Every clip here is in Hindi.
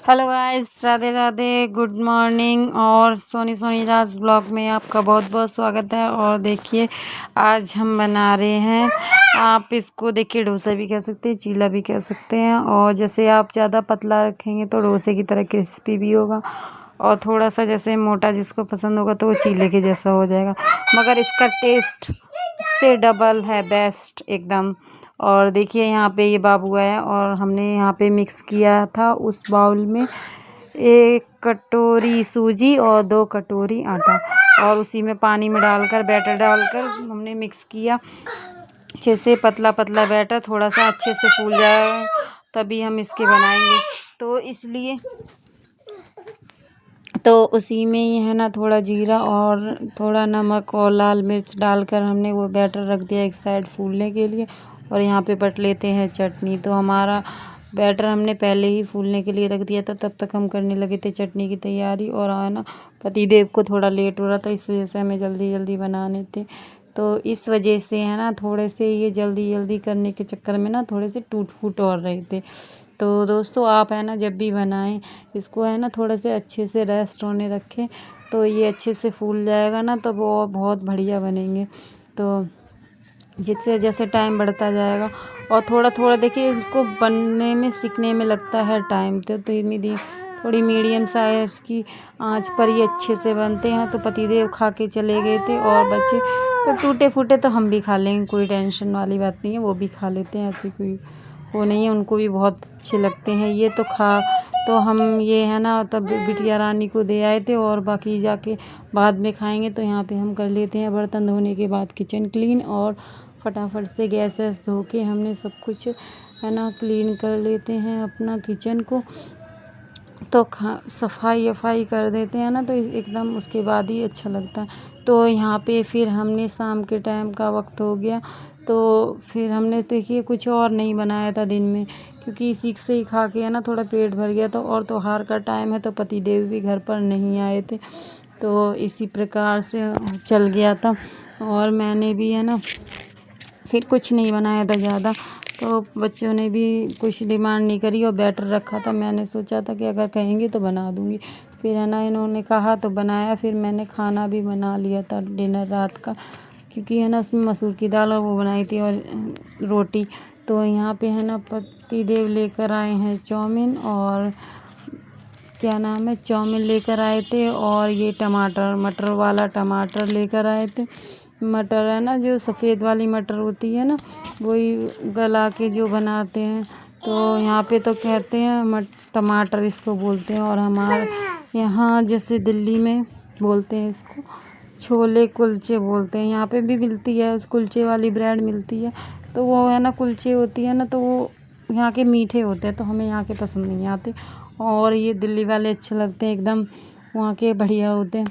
Hello guys, Radhe Radhe, good morning. और सोनी सोनी राज ब्लॉग में आपका बहुत बहुत स्वागत है। और देखिए आज हम बना रहे हैं, आप इसको देखिए डोसा भी कह सकते हैं, चीला भी कह सकते हैं। और जैसे आप ज़्यादा पतला रखेंगे तो डोसे की तरह क्रिस्पी भी होगा, और थोड़ा सा जैसे मोटा जिसको पसंद होगा तो वो चीले के जैसा हो जाएगा, मगर इसका टेस्ट से डबल है, बेस्ट एकदम। और देखिए यहाँ पे ये बाबू आया और हमने यहाँ पे मिक्स किया था उस बाउल में 1 कटोरी सूजी और 2 कटोरी आटा, और उसी में पानी में डालकर बैटर डालकर हमने मिक्स किया अच्छे से। पतला पतला बैटर थोड़ा सा अच्छे से फूल जाए तभी हम इसके बनाएंगे, तो इसलिए तो उसी में ही है ना थोड़ा जीरा और थोड़ा नमक और लाल मिर्च डालकर हमने वो बैटर रख दिया एक साइड फूलने के लिए। और यहाँ पे बट लेते हैं चटनी। तो हमारा बैटर हमने पहले ही फूलने के लिए रख दिया था, तब तक हम करने लगे थे चटनी की तैयारी। और है ना पतिदेव को थोड़ा लेट हो रहा था, इस वजह से हमें जल्दी जल्दी बनाने थे। तो इस वजह से है ना थोड़े से ये जल्दी जल्दी करने के चक्कर में ना थोड़े से टूट फूट और रहे थे। तो दोस्तों आप है ना जब भी बनाएं इसको है ना थोड़े से अच्छे से रेस्ट होने रखें, तो ये अच्छे से फूल जाएगा ना, तो वो बहुत बढ़िया बनेंगे। तो जिससे जैसे टाइम बढ़ता जाएगा और थोड़ा थोड़ा देखिए इसको बनने में सीखने में लगता है टाइम, तो थोड़ी मीडियम साइज़ की आंच पर ये अच्छे से बनते हैं। तो पतिदेव खा के चले गए थे और बचे तो टूटे फूटे तो हम भी खा लेंगे, कोई टेंशन वाली बात नहीं है, वो भी खा लेते हैं, ऐसी कोई वो नहीं है, उनको भी बहुत अच्छे लगते हैं ये। तो हम ये है ना तब बिटिया रानी को दे आए थे, और बाकी जाके बाद में खाएंगे। तो यहाँ पे हम कर लेते हैं बर्तन धोने के बाद किचन क्लीन, और फटाफट से गैस वैस धो के हमने सब कुछ है ना क्लीन कर लेते हैं अपना किचन को। तो सफाई वफाई कर देते हैं ना, तो एकदम उसके बाद ही अच्छा लगता है। तो यहाँ पे फिर हमने शाम के टाइम का वक्त हो गया, तो फिर हमने देखिए कुछ और नहीं बनाया था दिन में, क्योंकि इसी से ही खा के है ना थोड़ा पेट भर गया था। और त्योहार का टाइम है तो पतिदेव भी घर पर नहीं आए थे, तो इसी प्रकार से चल गया था। और मैंने भी है ना फिर कुछ नहीं बनाया था ज़्यादा, तो बच्चों ने भी कुछ डिमांड नहीं करी और बैटर रखा था। मैंने सोचा था कि अगर कहेंगे तो बना दूँगी, फिर है ना इन्होंने कहा तो बनाया। फिर मैंने खाना भी बना लिया था डिनर रात का, क्योंकि है ना उसमें मसूर की दाल और वो बनाई थी और रोटी। तो यहाँ पे है ना पतिदेव लेकर आए हैं चाउमीन, और क्या नाम है, चाउमीन लेकर आए थे, और ये मटर वाला टमाटर लेकर आए थे। मटर है ना जो सफ़ेद वाली मटर होती है ना, वही गला के जो बनाते हैं, तो यहाँ पे तो कहते हैं टमाटर इसको बोलते हैं। और हमारे यहाँ जैसे दिल्ली में बोलते हैं इसको छोले कुलचे बोलते हैं। यहाँ पे भी मिलती है, उस कुलचे वाली ब्रेड मिलती है, तो वो है ना कुलचे होती है ना, तो वो यहाँ के मीठे होते हैं, तो हमें यहाँ के पसंद नहीं आते। और ये दिल्ली वाले अच्छे लगते हैं एकदम, वहाँ के बढ़िया होते हैं,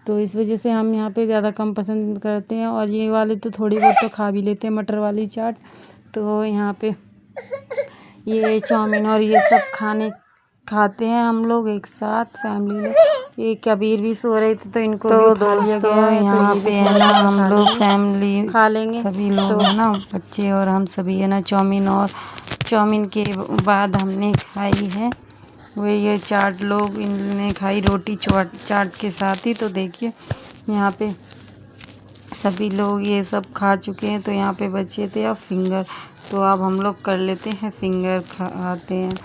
तो इस वजह से हम यहाँ पे ज़्यादा कम पसंद करते हैं। और ये वाले तो थोड़ी बहुत तो खा भी लेते हैं, मटर वाली चाट। तो यहाँ पे ये चाउमीन और ये सब खाते हैं हम लोग एक साथ फैमिली में। ये कबीर भी सो रहे थे तो इनको भी उठा लिया गया है, यहाँ पे है ना हम लोग फैमिली खा लेंगे सभी लोग है ना बच्चे और हम सभी है ना चाउमीन के बाद हमने खाई है वो ये चाट लोग इनने खाई रोटी चाट के साथ ही। तो देखिए यहाँ पे सभी लोग ये सब खा चुके हैं, तो यहाँ पे बचे थे अब फिंगर, तो अब हम लोग कर लेते हैं फिंगर खाते हैं।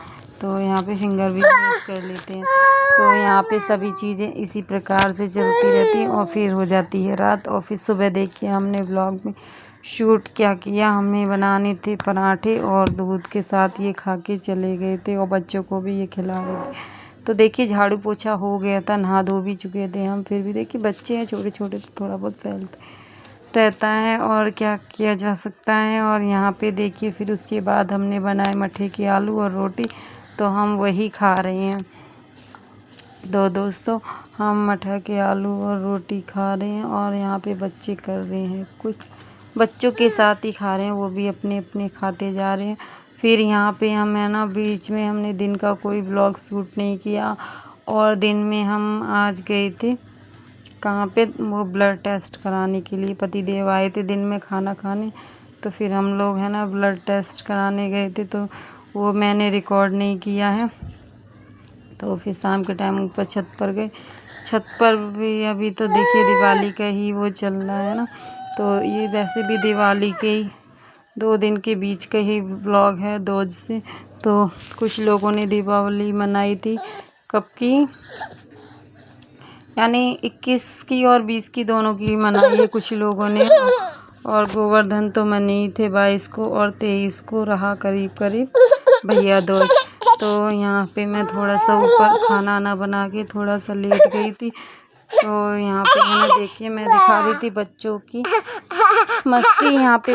तो यहाँ पे फिंगर भी यूज़ कर लेते हैं। तो यहाँ पे सभी चीज़ें इसी प्रकार से चलती रहती हैं और फिर हो जाती है रात। और फिर सुबह देखिए हमने व्लॉग में शूट क्या किया, हमें बनाने थे पराठे और दूध के साथ ये खा के चले गए थे, और बच्चों को भी ये खिला रहे थे। तो देखिए झाड़ू पोछा हो गया था, नहा धो भी चुके थे हम, फिर भी देखिए बच्चे हैं छोटे छोटे तो थोड़ा बहुत फैलते रहता है, और क्या किया जा सकता है। और यहाँ पे देखिए फिर उसके बाद हमने बनाए मठे के आलू और रोटी, तो हम वही खा रहे हैं। तो दोस्तों हम मठा के आलू और रोटी खा रहे हैं, और यहाँ पे बच्चे कर रहे हैं कुछ, बच्चों के साथ ही खा रहे हैं, वो भी अपने अपने खाते जा रहे हैं। फिर यहाँ पे हम है ना बीच में हमने दिन का कोई ब्लॉग शूट नहीं किया, और दिन में हम आज गए थे कहाँ पे, वो ब्लड टेस्ट कराने के लिए पतिदेव आए थे दिन में खाना खाने, तो फिर हम लोग है ना ब्लड टेस्ट कराने गए थे, तो वो मैंने रिकॉर्ड नहीं किया है। तो फिर शाम के टाइम ऊपर छत पर गए। छत पर भी अभी तो देखिए दिवाली का ही वो चल रहा है ना, तो ये वैसे भी दिवाली के ही 2 दिन के बीच का ही ब्लॉग है दोज से। तो कुछ लोगों ने दीपावली मनाई थी कब की, यानी 21 की और 20 की दोनों की मनाई है कुछ लोगों ने। और गोवर्धन तो मने ही थे 22 को, और 23 को रहा करीब करीब भैया दूज। तो यहाँ पे मैं थोड़ा सा ऊपर खाना ना बना के थोड़ा सा लेट गई थी। तो यहाँ पे है ना देखिए मैं दिखा रही थी बच्चों की मस्ती यहाँ पे।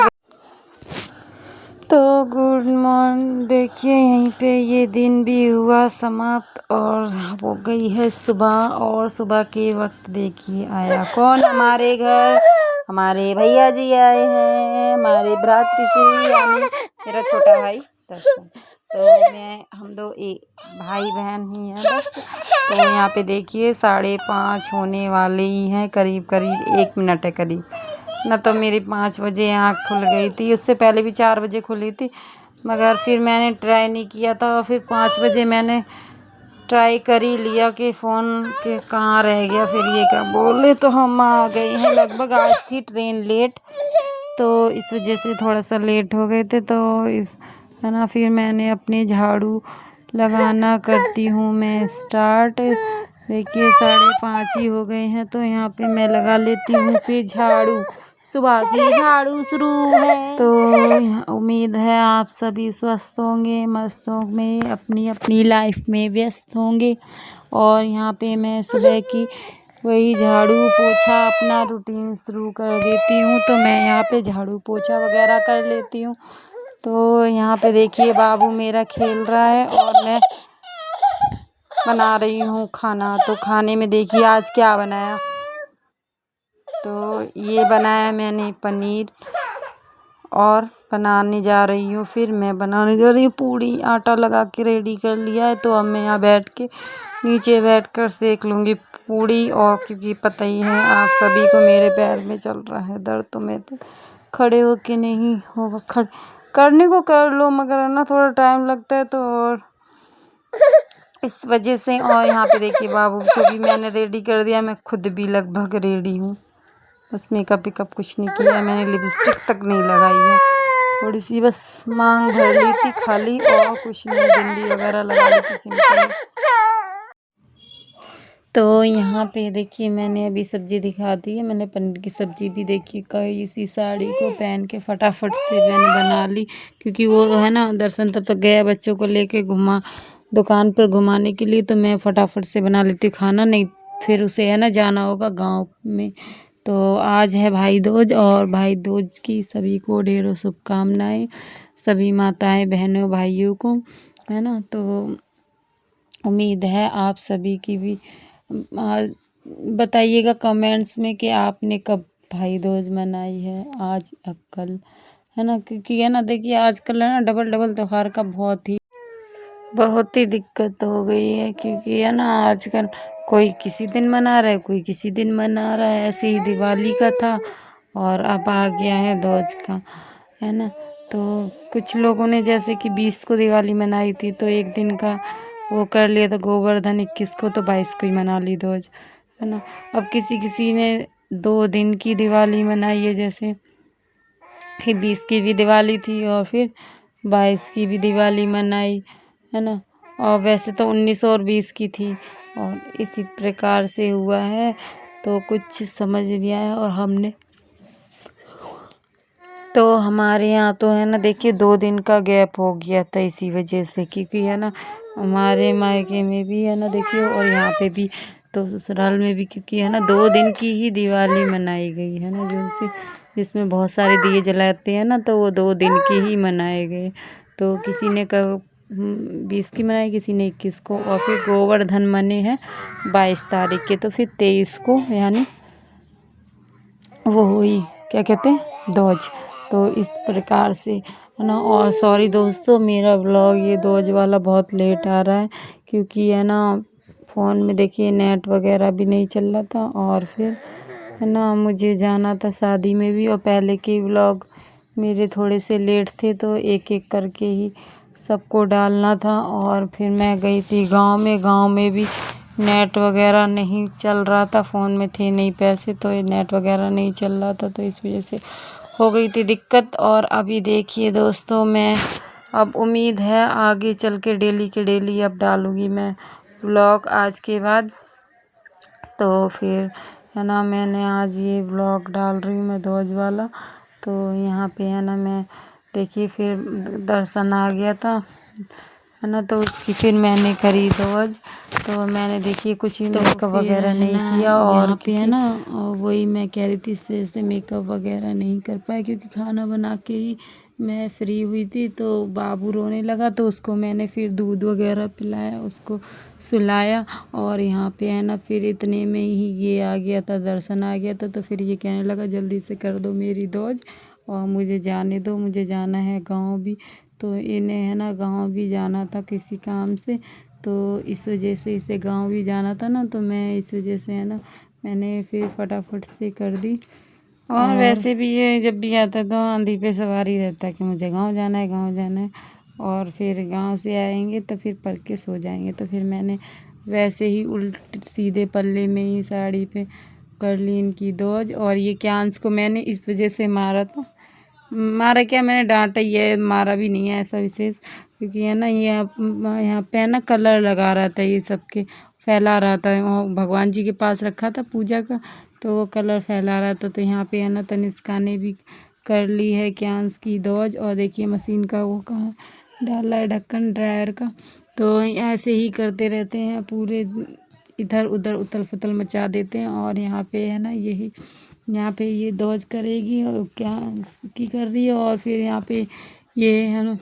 तो गुड मॉर्निंग, देखिए यहीं पे ये दिन भी हुआ समाप्त और हो गई है सुबह। और सुबह के वक्त देखिए आया कौन हमारे घर, हमारे भैया जी आए हैं, हमारे भ्रातृश्री यानी मेरा छोटा भाई दर्शन। तो हम दो एक भाई बहन ही हैं बस। तो यहाँ पे देखिए 5:30 होने वाले ही हैं, करीब करीब 1 मिनट है करीब ना। तो मेरी 5 बजे आँख खुल गई थी, उससे पहले भी 4 बजे खुली थी, मगर फिर मैंने ट्राई नहीं किया था। फिर 5 बजे मैंने ट्राई कर ही लिया कि फ़ोन के कहाँ रह गया। फिर ये क्या बोले, तो हम आ गए हैं लगभग। आज थी ट्रेन लेट, तो इस वजह से थोड़ा सा लेट हो गए थे। तो इस है ना, फिर मैंने अपने झाड़ू लगाना करती हूँ मैं स्टार्ट। देखिए 5:30 ही हो गए हैं, तो यहाँ पे मैं लगा लेती हूँ फिर झाड़ू। सुबह की झाड़ू शुरू है। तो उम्मीद है आप सभी स्वस्थ होंगे, मस्त होंगे, अपनी अपनी लाइफ में व्यस्त होंगे। और यहाँ पे मैं सुबह की वही झाड़ू पोछा अपना रूटीन शुरू कर देती हूँ। तो मैं यहाँ पे झाड़ू पोछा वगैरह कर लेती हूँ। तो यहाँ पे देखिए बाबू मेरा खेल रहा है और मैं बना रही हूँ खाना। तो खाने में देखिए आज क्या बनाया, तो ये बनाया मैंने पनीर, और बनाने जा रही हूँ। फिर मैं बनाने जा रही हूँ पूड़ी। आटा लगा के रेडी कर लिया है, तो अब मैं यहाँ बैठ के नीचे बैठ कर सेक लूँगी पूड़ी। और क्योंकि पता ही है आप सभी को मेरे पैर में चल रहा है दर्द, तो मैं तो खड़े हो के नहीं होगा, करने को कर लो मगर ना थोड़ा टाइम लगता है, तो और इस वजह से। और यहाँ पे देखिए बाबू को भी मैंने रेडी कर दिया, मैं खुद भी लगभग रेडी हूँ। बस मेकअप वेकअप कुछ नहीं किया है मैंने, लिपस्टिक तक नहीं लगाई है, थोड़ी सी बस मांग भर ली थी खाली, और कुछ नहीं, बिंदी वगैरह लगा ली थी सिंपल। तो यहाँ पे देखिए मैंने अभी सब्जी दिखा दी है, मैंने पनीर की सब्जी भी देखी कई इसी साड़ी को पहन के फटाफट से मैंने बना ली। क्योंकि वो है ना दर्शन तब तक गया बच्चों को लेके दुकान पर घुमाने के लिए, तो मैं फटाफट से बना लेती हूँ खाना, नहीं फिर उसे है ना जाना होगा गाँव में। तो आज है भाई दूज, और भाई दूज की सभी को ढेरों शुभकामनाएं, सभी माताएं बहनों भाइयों को, है ना। तो उम्मीद है आप सभी की भी बताइएगा कमेंट्स में कि आपने कब भाई दूज मनाई है, आज या कल, है ना। क्योंकि है ना देखिए आजकल है ना डबल डबल त्योहार का बहुत ही दिक्कत हो गई है। क्योंकि है ना आजकल कोई किसी दिन मना रहा है, कोई किसी दिन मना रहा है। ऐसे ही दिवाली का था और अब आ गया है दूज का, है ना। तो कुछ लोगों ने जैसे कि 20 को दिवाली मनाई थी, तो एक दिन का वो कर लिया था गोवर्धन, 21 को, तो 22 को ही मना ली दूज, है ना। अब किसी किसी ने 2 दिन की दिवाली मनाई है, जैसे फिर 20 की भी दिवाली थी और फिर 22 की भी दिवाली मनाई, है ना। और वैसे तो 19 और 20 की थी, और इसी प्रकार से हुआ है। तो कुछ समझ नहीं आया, और हमने तो हमारे यहाँ तो है ना देखिए 2 दिन का गैप हो गया था इसी वजह से। क्योंकि है ना हमारे मायके में भी है ना देखिए, और यहाँ पे भी, तो ससुराल में भी, क्योंकि है ना 2 दिन की ही दिवाली मनाई गई है ना, जिसमें बहुत सारे दिए जलाते हैं ना, तो वो 2 दिन की ही मनाए गए। तो किसी ने 20 की मनाई, किसी ने 21 को, और फिर गोवर्धन मने हैं 22 तारीख के, तो फिर 23 को यानी वो हुई क्या कहते हैं दूज। तो इस प्रकार से है ना। और सॉरी दोस्तों, मेरा व्लॉग ये दूज वाला बहुत लेट आ रहा है, क्योंकि है ना फ़ोन में देखिए नेट वगैरह भी नहीं चल रहा था, और फिर है ना मुझे जाना था शादी में भी, और पहले के व्लॉग मेरे थोड़े से लेट थे, तो एक एक करके ही सबको डालना था। और फिर मैं गई थी गांव में भी नेट वगैरह नहीं चल रहा था, फ़ोन में थे नहीं पैसे, तो ये नेट वगैरह नहीं चल रहा था, तो इस वजह से हो गई थी दिक्कत। और अभी देखिए दोस्तों, मैं अब उम्मीद है आगे चल के डेली अब डालूँगी मैं व्लॉग आज के बाद। तो फिर है ना, मैंने आज ये व्लॉग डाल रही हूँ मैं ध्वज वाला। तो यहाँ पे है ना, मैं देखिए फिर दर्शन आ गया था है ना, तो उसकी फिर मैंने करी ध्वज। तो मैंने देखिए कुछ ही मेकअप वगैरह नहीं किया। और यहाँ पे है ना, वही मैं कह रही थी, इस वजह से मेकअप वगैरह नहीं कर पाया, क्योंकि खाना बना के ही मैं फ्री हुई थी। तो बाबू रोने लगा, तो उसको मैंने फिर दूध वगैरह पिलाया, उसको सुलाया। और यहाँ पे है ना, फिर इतने में ही ये आ गया था, दर्शन आ गया था। तो फिर ये कहने लगा जल्दी से कर दो मेरी ध्वज और मुझे जाने दो, मुझे जाना है गाँव भी। तो इन्हें है ना गाँव भी जाना था किसी काम से, तो इस वजह से इसे गाँव भी जाना था ना, तो मैं इस वजह से है ना, मैंने फिर फटाफट से कर दी। और वैसे भी ये जब भी आता है तो आंधी पे सवारी रहता है कि मुझे गाँव जाना है, गाँव जाना है। और फिर गाँव से आएंगे तो फिर पढ़ के सो जाएंगे। तो फिर मैंने वैसे ही उल्ट सीधे पल्ले में ही साड़ी पे कर ली इनकी ध्वज। और ये क्यांस को मैंने इस वजह से मारा था, मारा क्या, मैंने डांटा ही है, मारा भी नहीं है ऐसा विशेष, क्योंकि है ना ये यहाँ पे है ना कलर लगा रहा था, ये सबके फैला रहा था। वो भगवान जी के पास रखा था पूजा का, तो वो कलर फैला रहा था। तो यहाँ पे है ना तनिष्का ने भी कर ली है क्यांस की ध्वज। और देखिए मशीन का वो कहाँ डाला है ढक्कन ड्रायर का। तो ऐसे ही करते रहते हैं, पूरे इधर उधर उथल पुथल मचा देते हैं। और यहाँ पे है ना यही, यहाँ पे ये ध्वज करेगी और क्या की कर रही है। और फिर यहाँ पे ये है ना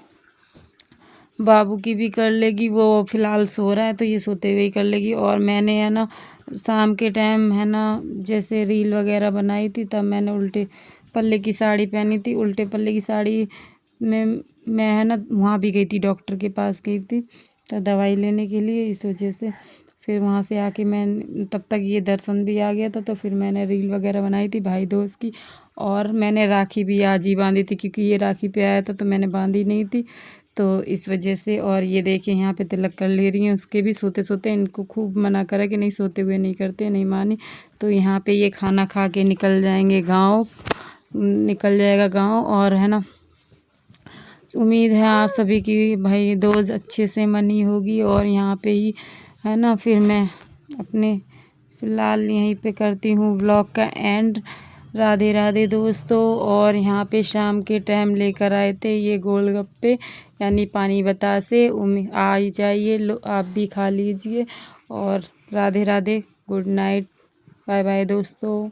बाबू की भी कर लेगी, वो फ़िलहाल सो रहा है तो ये सोते हुए ही कर लेगी। और मैंने है ना शाम के टाइम है ना, जैसे रील वगैरह बनाई थी, तब मैंने उल्टे पल्ले की साड़ी पहनी थी। उल्टे पल्ले की साड़ी में मैं है ना वहाँ भी गई थी, डॉक्टर के पास गई थी तो दवाई लेने के लिए, इस वजह से फिर वहाँ से आके मैं तब तक ये दर्शन भी आ गया था। तो फिर मैंने रील वगैरह बनाई थी भाई दोस्त की। और मैंने राखी भी आज ही बांधी थी, क्योंकि ये राखी पे आया था तो मैंने बांधी नहीं थी, तो इस वजह से। और ये देखिए यहाँ पे तिलक कर ले रही हैं उसके भी, सोते सोते इनको खूब मना करा कि नहीं सोते हुए नहीं करते, नहीं मानी। तो यहाँ पे ये खाना खा के निकल जाएंगे गाँव, निकल जाएगा गाँव। और है ना उम्मीद है आप सभी की भाई ध्वज अच्छे से मनी होगी। और यहाँ पे ही है ना, फिर मैं अपने फ़िलहाल यहीं पे करती हूँ व्लॉग का एंड। राधे राधे दोस्तों। और यहाँ पे शाम के टाइम लेकर आए थे ये गोलगप्पे, यानी पानी बतासे। आ ही जाइए, लो आप भी खा लीजिए। और Radhe Radhe, good night, bye bye दोस्तों।